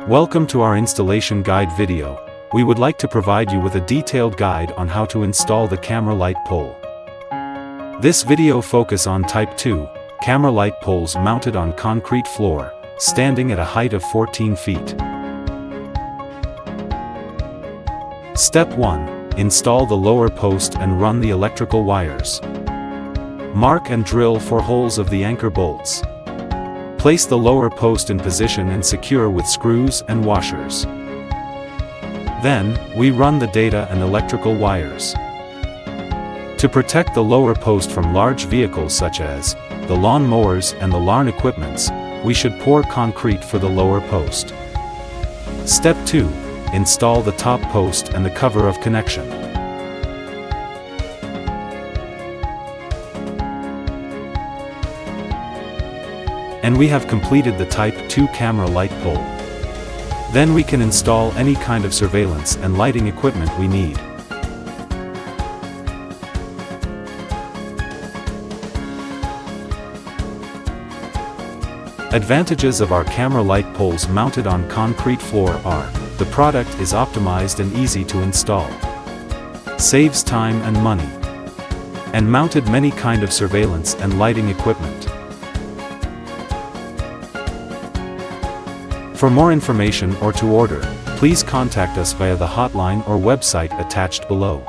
Welcome to our installation guide video. We would like to provide you with a detailed guide on how to install the camera light pole. This video focus on Type 2, camera light poles mounted on concrete floor, standing at a height of 14 feet. Step 1. Install the lower post and run the electrical wires. Mark and drill 4 holes of the anchor bolts. Place the lower post in position and secure with screws and washers. Then, we run the data and electrical wires. To protect the lower post from large vehicles such as the lawn mowers and the lawn equipments, we should pour concrete for the lower post. Step 2. Install the top post and the cover of connection. And we have completed the Type 2 camera light pole. Then we can install any kind of surveillance and lighting equipment we need. Advantages of our camera light poles mounted on concrete floor are: the product is optimized and easy to install, saves time and money, and mounted many kind of surveillance and lighting equipment. For more information or to order, please contact us via the hotline or website attached below.